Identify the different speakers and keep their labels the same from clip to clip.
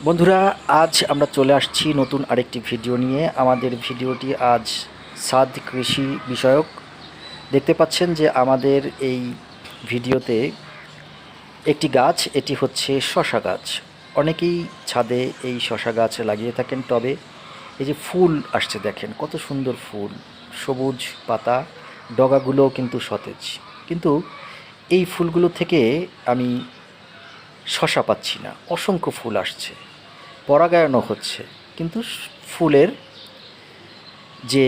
Speaker 1: বন্ধুরা, আজ আমরা চলে আসছি নতুন আরেকটি ভিডিও নিয়ে। আমাদের ভিডিওটি আজ ছাদ কৃষি বিষয়ক। দেখতে পাচ্ছেন যে আমাদের এই ভিডিওতে একটি গাছ, এটি হচ্ছে শশা গাছ। অনেকেই ছাদে এই শশা গাছ লাগিয়ে থাকেন টবে। এই যে ফুল আসছে, দেখেন কত সুন্দর ফুল, সবুজ পাতা, ডগাগুলোও কিন্তু সতেজ। কিন্তু এই ফুলগুলো থেকে আমি শশা পাচ্ছি না। অসংখ্য ফুল আসছে, পরাগায়নও হচ্ছে, কিন্তু ফুলের যে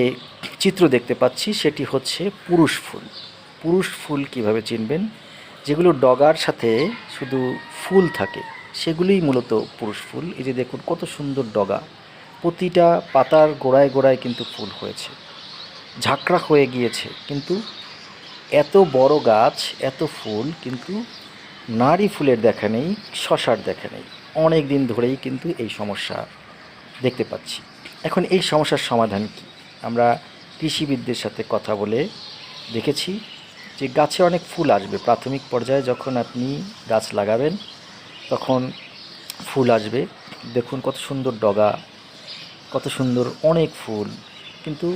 Speaker 1: চিত্র দেখতে পাচ্ছি সেটি হচ্ছে পুরুষ ফুল। পুরুষ ফুল কিভাবে চিনবেন? যেগুলো ডগার সাথে শুধু ফুল থাকে সেগুলিই মূলত পুরুষ ফুল। এই যে দেখুন কত সুন্দর ডগা, প্রতিটা পাতার গোড়ায় গোড়ায় কিন্তু ফুল হয়েছে, ঝাঁকড়া হয়ে গিয়েছে, কিন্তু এত বড় গাছ, এত ফুল, কিন্তু নারী ফুলের দেখা নেই, শশার দেখা নেই। অনেক দিন ধরেই কিন্তু এই সমস্যা দেখতে পাচ্ছি। এখন এই সমস্যার সমাধান কী? আমরা কৃষিবিদদের সাথে কথা বলে দেখেছি যে গাছে অনেক ফুল আসবে। প্রাথমিক পর্যায়ে যখন আপনি গাছ লাগাবেন তখন ফুল আসবে। দেখুন কত সুন্দর ডগা, কত সুন্দর অনেক ফুল, কিন্তু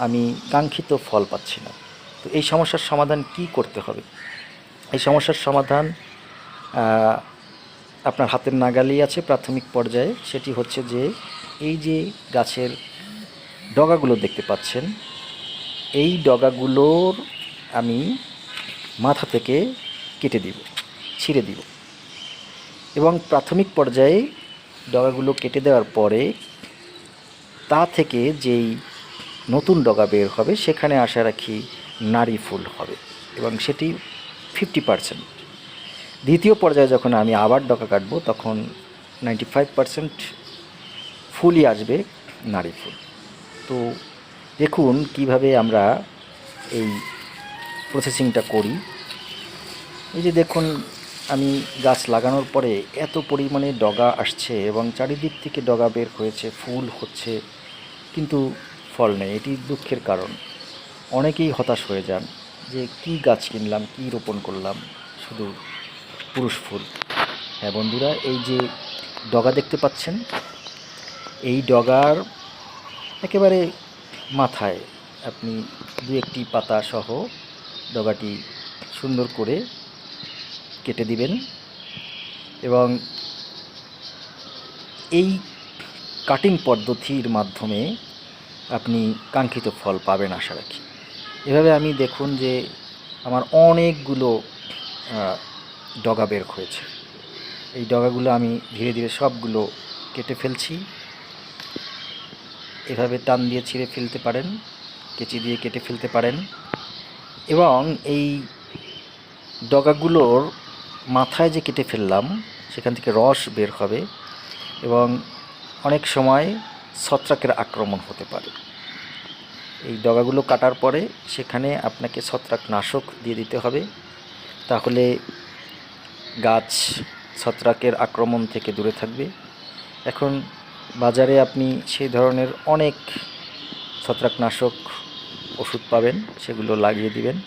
Speaker 1: আমি কাঙ্ক্ষিত ফল পাচ্ছি না। তো এই সমস্যার সমাধান কি করতে হবে? এই সমস্যার সমাধান আপনার হাতের নাগালেই আছে প্রাথমিক পর্যায়ে। সেটি হচ্ছে যে এই যে গাছের ডগাগুলো দেখতে পাচ্ছেন, এই ডগাগুলোর আমি মাথা থেকে কেটে দিব, ছিঁড়ে দিব, এবং প্রাথমিক পর্যায়ে ডগাগুলো কেটে দেওয়ার পরে তা থেকে যেই নতুন ডগা বের হবে সেখানে আশা রাখি নারী ফুল হবে, এবং সেটি 50%। দ্বিতীয় পর্যায়ে যখন আমি আবার ডগা কাটবো তখন 95% ফুলই আসবে নারী ফুল। তো দেখুন কিভাবে আমরা এই প্রসেসিংটা করি। এই যে দেখুন, আমি গাছ লাগানোর পরে এত পরিমাণে ডগা আসছে এবং চারিদিক থেকে ডগা বের হয়েছে, ফুল হচ্ছে, কিন্তু ফল নেই। এটি দুঃখের কারণ। অনেকেই হতাশ হয়ে যান যে কি গাছ কিনলাম, কি রোপণ করলাম, শুধু পুরুষ ফুল। হ্যাঁ বন্ধুরা, এই যে ডগা দেখতে পাচ্ছেন, এই ডগার একেবারে মাথায় আপনি দু একটি পাতা সহ ডগাটি সুন্দর করে কেটে দিবেন, এবং এই কাটিং পদ্ধতির মাধ্যমে আপনি কাঙ্ক্ষিত ফল পাবেন আশা রাখি। এভাবে আমি দেখুন যে আমার অনেকগুলো ডগা বের হয়েছে। এই ডগাগুলো আমি ধীরে ধীরে সবগুলো কেটে ফেলছি। এভাবে টান দিয়ে ছিঁড়ে ফেলতে পারেন, কেচি দিয়ে কেটে ফেলতে পারেন, এবং এই ডগাগুলোর মাথায় যে কেটে ফেললাম সেখান থেকে রস বের হবে, এবং অনেক সময় ছত্রাকের আক্রমণ হতে পারে। এই ডগাগুলো কাটার পরে সেখানে আপনাকে ছত্রাকনাশক দিয়ে দিতে হবে, তাহলে গাছ ছত্রাকের আক্রমণ থেকে দূরে থাকবে। এখন বাজারে আপনি সেই ধরনের অনেক ছত্রাকনাশক ওষুধ পাবেন, সেগুলো লাগিয়ে দিবেন।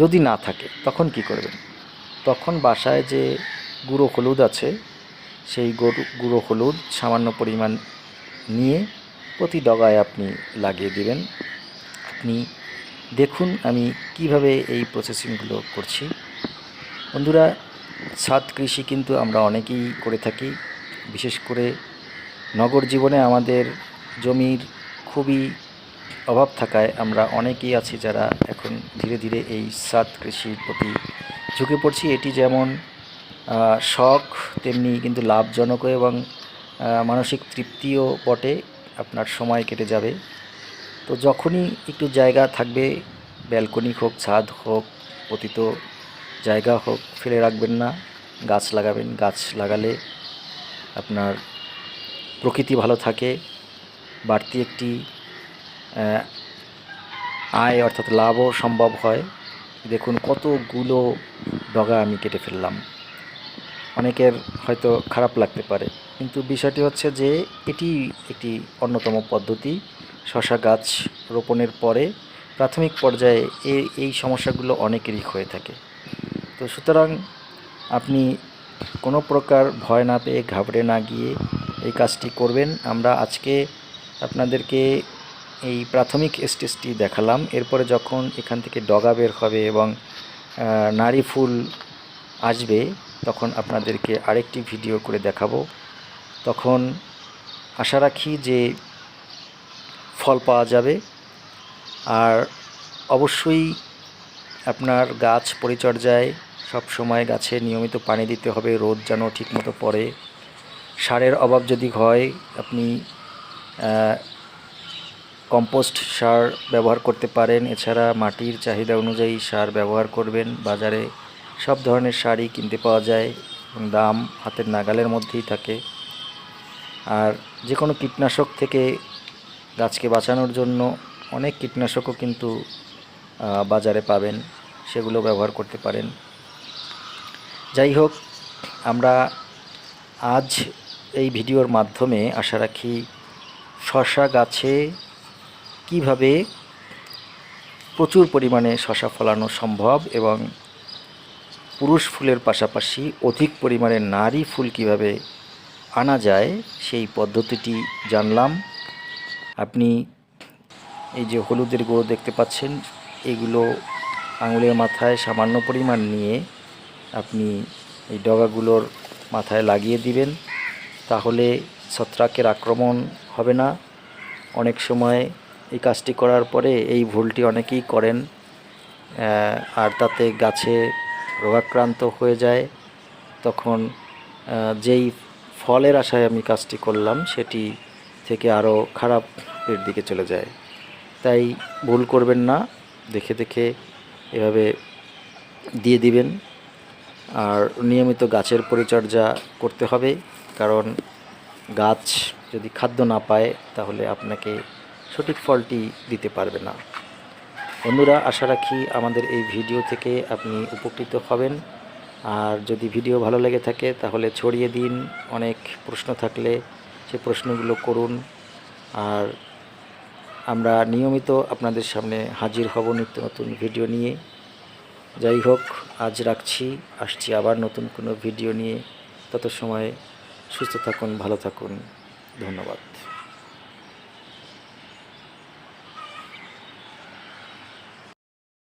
Speaker 1: যদি না থাকে তখন কি করবেন? তখন বাসায় যে গুঁড়ো হলুদ আছে, সেই গুঁড়ো হলুদ সামান্য পরিমাণ নিয়ে প্রতি ডগায় আপনি লাগিয়ে দিবেন। আপনি দেখুন আমি কিভাবে এই প্রসেসিংগুলো করছি। বন্ধুরা, ছাদ কৃষি কিন্তু আমরা অনেকেই করে থাকি। বিশেষ করে নগর জীবনে আমাদের জমির খুবই অভাব থাকায় আমরা অনেকেই আছি যারা এখন ধীরে ধীরে এই ছাদ কৃষির প্রতি ঝুঁকে পড়ছি। এটি যেমন শখ, তেমনি কিন্তু লাভজনকও, এবং মানসিক তৃপ্তিও বটে। আপনার সময় কেটে যাবে। তো যখনই একটু জায়গা থাকবে, ব্যালকনি হোক, ছাদ হোক, পতিত জায়গা হোক, ফেলে রাখবেন না, গাছ লাগাবেন। গাছ লাগালে আপনার প্রকৃতি ভালো থাকে, বাড়তি একটি আয় অর্থাৎ লাভও সম্ভব হয়। দেখুন কতগুলো ডগা আমি কেটে ফেললাম। অনেকের হয়তো খারাপ লাগতে পারে, কিন্তু বিষয়টি হচ্ছে যে এটি একটি অন্যতম পদ্ধতি। শশা গাছ রোপণের পরে প্রাথমিক পর্যায়ে এই সমস্যাগুলো অনেকেরই হয়ে থাকে। তো সুতরাং আপনি কোনো প্রকার ভয় না পেয়ে, ঘাবড়ে না গিয়ে এই কাজটি করবেন। আমরা আজকে আপনাদেরকে এই প্রাথমিক স্টেজটি দেখালাম। এরপরে যখন এখান থেকে ডগা বের হবে এবং নারী ফুল আসবে, তখন আপনাদেরকে আরেকটি ভিডিও করে দেখাবো। তখন আশা রাখি যে ফল পাওয়া যাবে। আর অবশ্যই আপনার গাছ পরিচর্যায় সব সময় গাছে নিয়মিত পানি দিতে হবে, রোদ যেন ঠিকমতো পড়ে। সারের অভাব যদি হয়, আপনি কম্পোস্ট সার ব্যবহার করতে পারেন। এছাড়া মাটির চাহিদা অনুযায়ী সার ব্যবহার করবেন। বাজারে সব ধরনের সারই কিনতে পাওয়া যায় এবং দাম হাতের নাগালের মধ্যেই থাকে। আর যে কোনো কীটনাশক থেকে গাছকে বাঁচানোর জন্য অনেক কীটনাশকও কিন্তু বাজারে পাবেন, সেগুলো ব্যবহার করতে পারেন। যাই হোক, আমরা আজ এই ভিডিওর মাধ্যমে আশা রাখি শসা গাছে কিভাবে প্রচুর পরিমাণে শসা ফলানো সম্ভব এবং পুরুষ ফুলের পাশাপাশি অধিক পরিমাণে নারী ফুল কিভাবে আনা যায় সেই পদ্ধতিটি জানলাম। আপনি এই যে হলুদের গুঁড়ো দেখতে পাচ্ছেন, এগুলো আঙুলের মাথায় সামান্য পরিমাণ নিয়ে আপনি এই ডগাগুলোর মাথায় লাগিয়ে দিবেন। তাহলে ছত্রাকের আক্রমণ হবে না। অনেক সময় এই কাজটি করার পরে এই ভুলটি অনেকেই করেন, আর তাতে গাছে রোগাক্রান্ত হয়ে যায়। তখন যেই ফলের আশায় আমি কাজটি করলাম সেটি থেকে আরও খারাপের দিকে চলে যায়। তাই ভুল করবেন না, দেখে দেখে এভাবে দিয়ে দিবেন। আর নিয়মিত গাছের পরিচর্যা করতে হবে, কারণ গাছ যদি খাদ্য না পায় তাহলে আপনাকে সঠিক ফলটি দিতে পারবে না। বন্ধুরা, আশা রাখি আমাদের এই ভিডিও থেকে আপনি উপকৃত হবেন। আর যদি ভিডিও ভালো লেগে থাকে তাহলে ছড়িয়ে দিন। অনেক প্রশ্ন থাকলে সে প্রশ্নগুলো করুন। আর আমরা নিয়মিত আপনাদের সামনে হাজির হব নিত্য নতুন ভিডিও নিয়ে। যাই হোক, আজ রাখছি, আসছি আবার নতুন কোনো ভিডিও নিয়ে। তত সময় সুস্থ থাকুন, ভালো থাকুন। ধন্যবাদ।